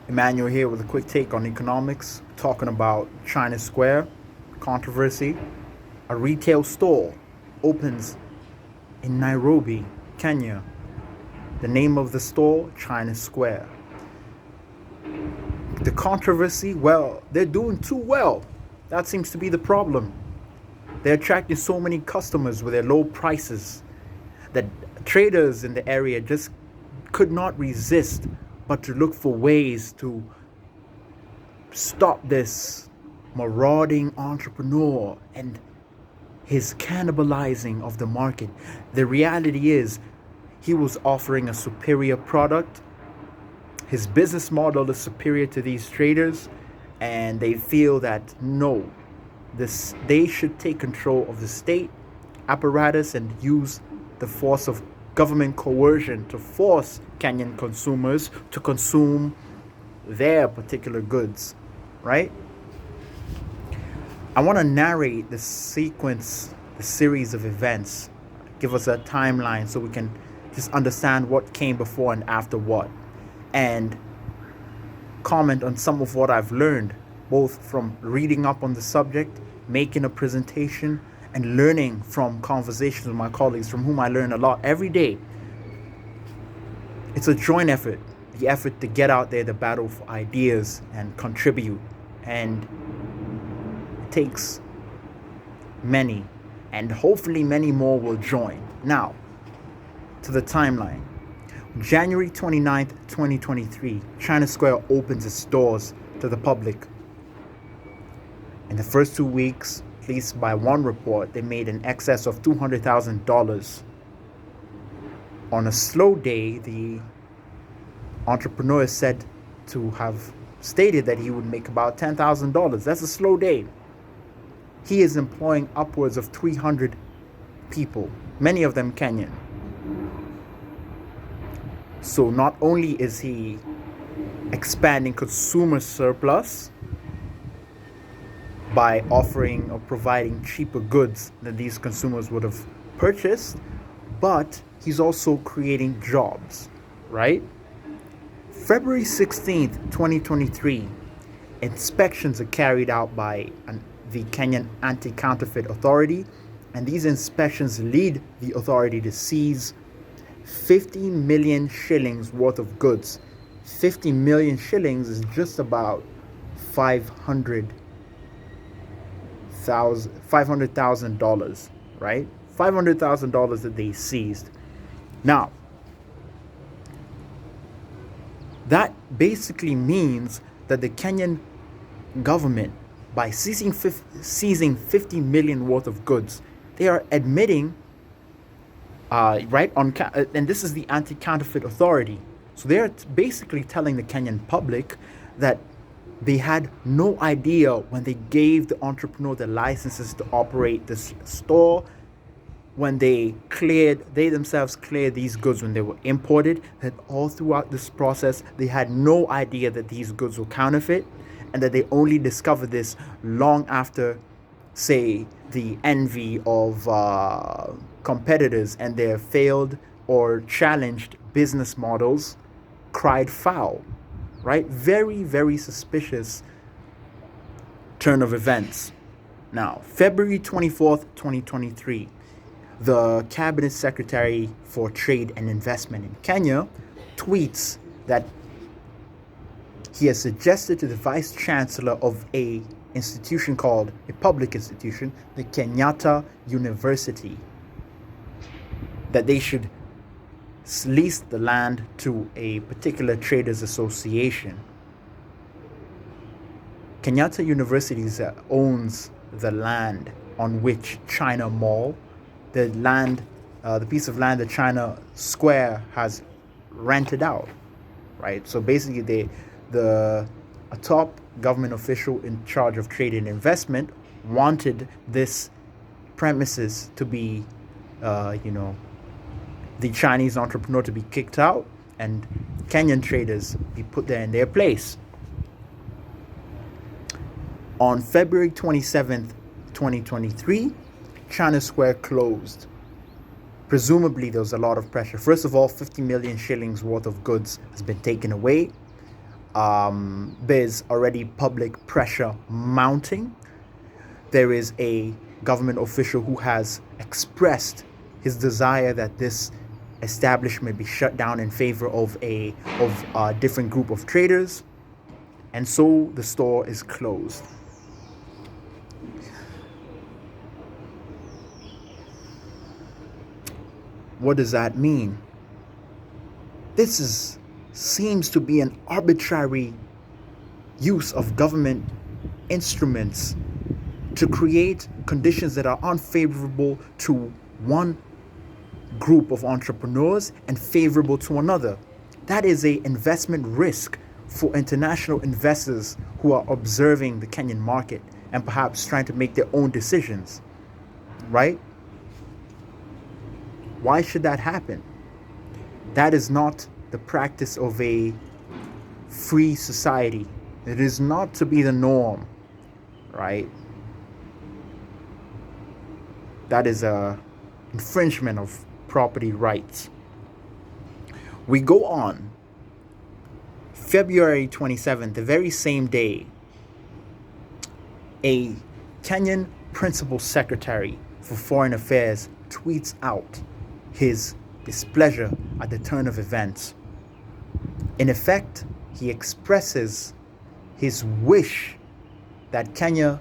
Emmanuel here with a quick take on economics, talking about Chinasquare controversy. A retail store opens in Nairobi, Kenya. The name of the store, Chinasquare. The controversy, well, they're doing too well. That seems to be the problem. They're attracting so many customers with their low prices that traders in the area just could not resist but to look for ways to stop this marauding entrepreneur and his cannibalizing of the market. The reality is, he was offering a superior product. His business model is superior to these traders, and they feel that no, they should take control of the state apparatus and use the force of government coercion to force Kenyan consumers to consume their particular goods, right? I want to narrate the sequence, the series of events, give us a timeline so we can just understand what came before and after what, and comment on some of what I've learned, both from reading up on the subject, making a presentation, and learning from conversations with my colleagues, from whom I learn a lot every day. It's a joint effort, the effort to get out there, the battle for ideas and contribute. And it takes many, and hopefully many more will join. Now, to the timeline. January 29th, 2023, Chinasquare opens its doors to the public. In the first 2 weeks, at least by one report, they made an excess of $200,000. On a slow day, the entrepreneur is said to have stated that he would make about $10,000. That's a slow day. He is employing upwards of 300 people, many of them Kenyan. So not only is he expanding consumer surplus by offering or providing cheaper goods than these consumers would have purchased, but he's also creating jobs, right? February 16th, 2023, inspections are carried out by the Kenyan Anti-Counterfeit Authority, and these inspections lead the authority to seize 50 million shillings worth of goods. 50 million shillings is just about $500,000, right? $500,000 that they seized. Now, that basically means that the Kenyan government, by seizing 50 million worth of goods, they are admitting, and this is the Anti-Counterfeit Authority. So they're basically telling the Kenyan public that they had no idea when they gave the entrepreneur the licenses to operate this store, when they themselves cleared these goods when they were imported, that all throughout this process, they had no idea that these goods were counterfeit, and that they only discovered this long after, say, the envy of competitors and their failed or challenged business models cried foul, right? Very, very suspicious turn of events. Now, February 24th, 2023, the Cabinet Secretary for Trade and Investment in Kenya tweets that he has suggested to the Vice Chancellor of a institution called, a public institution, the Kenyatta University, that they should lease the land to a particular traders association. Kenyatta University owns the land on which China Mall, the piece of land that Chinasquare has rented out, right? So basically, a top government official in charge of trade and investment wanted this premises to be, the Chinese entrepreneur to be kicked out and Kenyan traders be put there in their place. On February 27th, 2023, Chinasquare closed. Presumably, there was a lot of pressure. First of all, 50 million shillings worth of goods has been taken away. There's already public pressure mounting. There is a government official who has expressed his desire that this establishment be shut down in favor of a different group of traders, and so the store is closed. What does that mean? Seems to be an arbitrary use of government instruments to create conditions that are unfavorable to one group of entrepreneurs and favorable to another. That is an investment risk for international investors who are observing the Kenyan market and perhaps trying to make their own decisions, right? Why should that happen? That is not the practice of a free society. It is not to be the norm, right? That is a infringement of property rights. We go on. February 27th, the very same day, a Kenyan principal secretary for foreign affairs tweets out his displeasure at the turn of events. In effect, he expresses his wish that Kenyan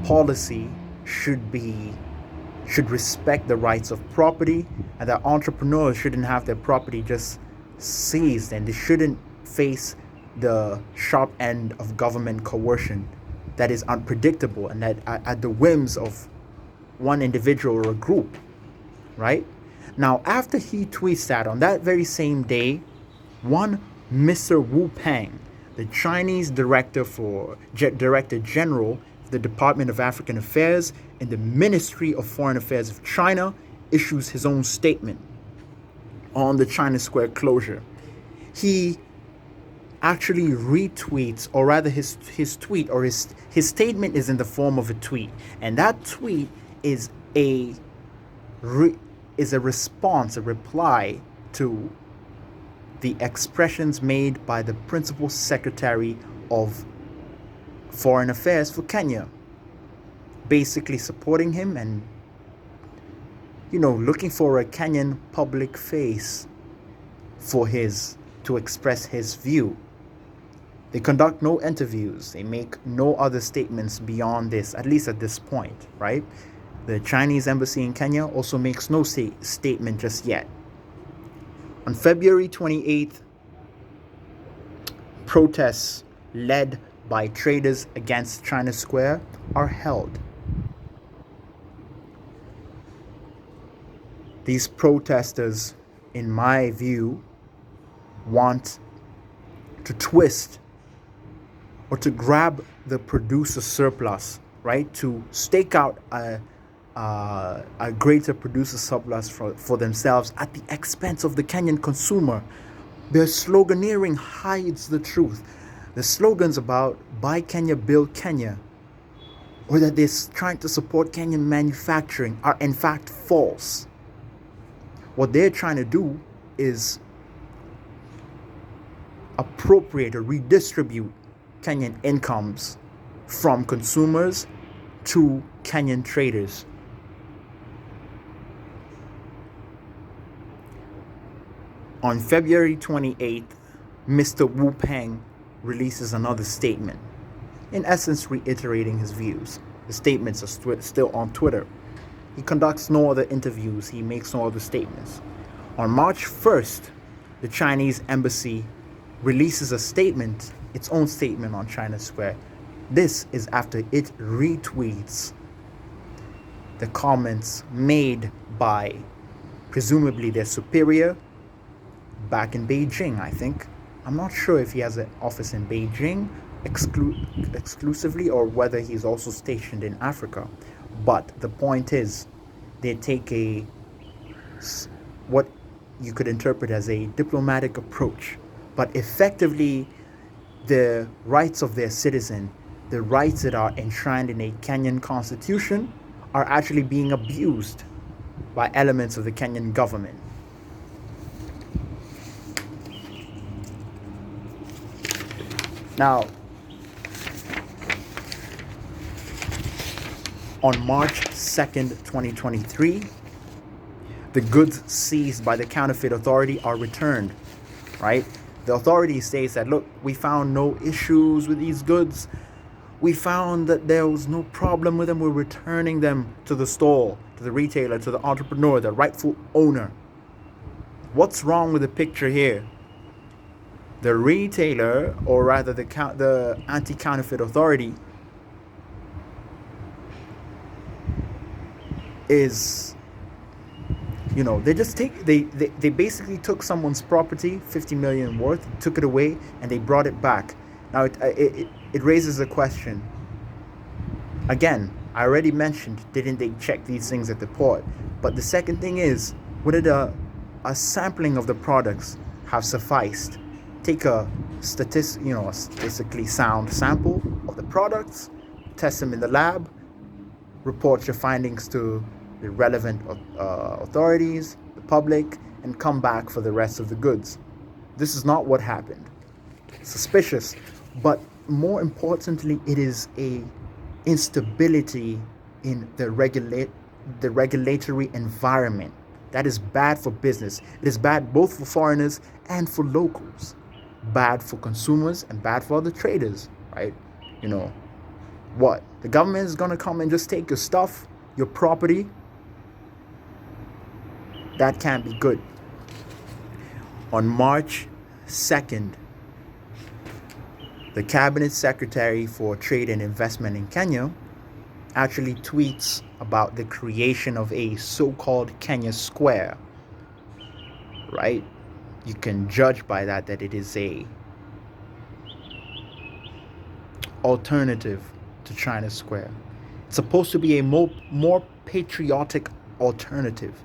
policy should respect the rights of property, and that entrepreneurs shouldn't have their property just seized, and they shouldn't face the sharp end of government coercion that is unpredictable and that at the whims of one individual or a group, right? Now, after he tweets that, on that very same day, one Mr. Wu Peng, the Chinese Director General of the Department of African Affairs in the Ministry of Foreign Affairs of China, issues his own statement on the Chinasquare closure. He actually retweets, or rather his tweet, or his statement is in the form of a tweet, and that tweet is a response, a reply to the expressions made by the Principal Secretary of Foreign Affairs for Kenya, basically supporting him and, looking for a Kenyan public face to express his view. They conduct no interviews. They make no other statements beyond this, at least at this point, right? The Chinese embassy in Kenya also makes no statement just yet. On February 28th, protests led by traders against Chinasquare are held. These protesters, in my view, want to twist or to grab the producer surplus, right? To stake out a greater producer surplus for themselves at the expense of the Kenyan consumer. Their sloganeering hides the truth. The slogans about buy Kenya, build Kenya, or that they're trying to support Kenyan manufacturing are in fact false. What they're trying to do is appropriate or redistribute Kenyan incomes from consumers to Kenyan traders. On February 28th, Mr. Wu Peng releases another statement, in essence reiterating his views. The statements are still on Twitter. He conducts no other interviews. He makes no other statements. On March 1st, the Chinese embassy releases a statement, its own statement on Chinasquare. This is after it retweets the comments made by presumably their superior back in Beijing, I think. I'm not sure if he has an office in Beijing exclusively or whether he's also stationed in Africa. But the point is, they take what you could interpret as a diplomatic approach, but effectively the rights of their citizen, the rights that are enshrined in a Kenyan constitution, are actually being abused by elements of the Kenyan government. Now, on March 2nd, 2023, the goods seized by the counterfeit authority are returned, right? The authority states that, look, we found no issues with these goods. We found that there was no problem with them. We're returning them to the store, to the retailer, to the entrepreneur, the rightful owner. What's wrong with the picture here? The retailer, or rather the anti-counterfeit authority, is, they basically took someone's property, 50 million worth, took it away, and they brought it back. Now it raises a question. Again, I already mentioned, didn't they check these things at the port? But the second thing is, would a sampling of the products have sufficed? Take a statistically sound sample of the products, test them in the lab, report your findings to the relevant authorities, the public, and come back for the rest of the goods. This is not what happened. Suspicious, but more importantly, it is a instability in the regulatory environment. That is bad for business. It is bad both for foreigners and for locals. Bad for consumers and bad for other traders, right? What? The government is going to come and just take your stuff, your property? That can't be good. On March 2nd, the Cabinet Secretary for Trade and Investment in Kenya actually tweets about the creation of a so-called Chinasquare, right? You can judge by that it is a alternative to Chinasquare. It's supposed to be a more patriotic alternative,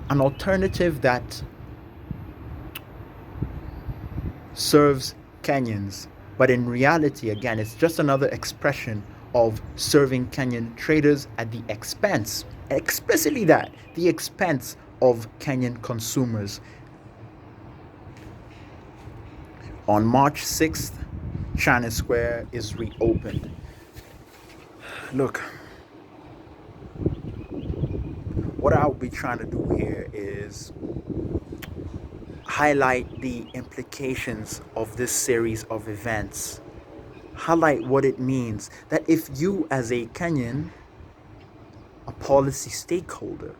an alternative that serves Kenyans, but in reality, again, it's just another expression of serving Kenyan traders at the expense, explicitly the expense of Kenyan consumers. On March 6th, Chinasquare is reopened. Look, what I'll be trying to do here is highlight the implications of this series of events. Highlight what it means that if you, as a Kenyan, a policy stakeholder,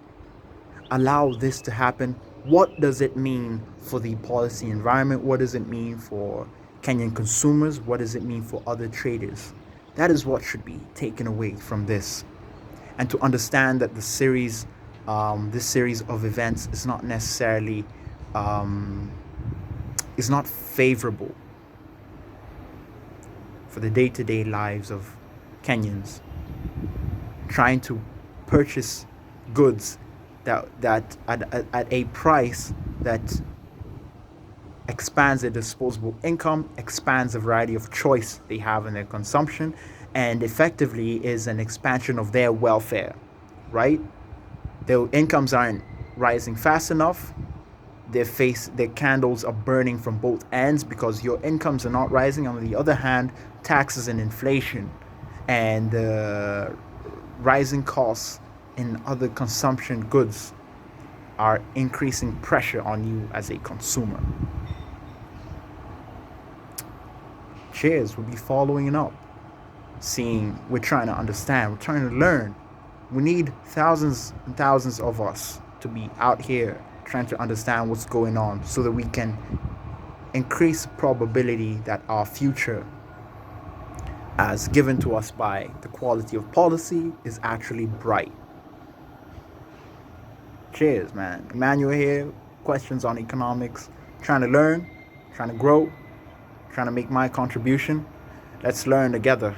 allow this to happen, what does it mean for the policy environment? What does it mean for Kenyan consumers? What does it mean for other traders? That is what should be taken away from this. And to understand that this series of events is not necessarily is not favorable for the day-to-day lives of Kenyans trying to purchase goods that at a price that expands their disposable income, expands the variety of choice they have in their consumption, and effectively is an expansion of their welfare, right? Their incomes aren't rising fast enough. Their candles are burning from both ends because your incomes are not rising. On the other hand, taxes and inflation and rising costs in other consumption goods are increasing pressure on you as a consumer. Cheers, we'll be following it up. We're trying to understand, we're trying to learn. We need thousands and thousands of us to be out here trying to understand what's going on so that we can increase the probability that our future, as given to us by the quality of policy, is actually bright. Cheers, man. Emmanuel here, questions on economics, trying to learn, trying to grow, trying to make my contribution. Let's learn together.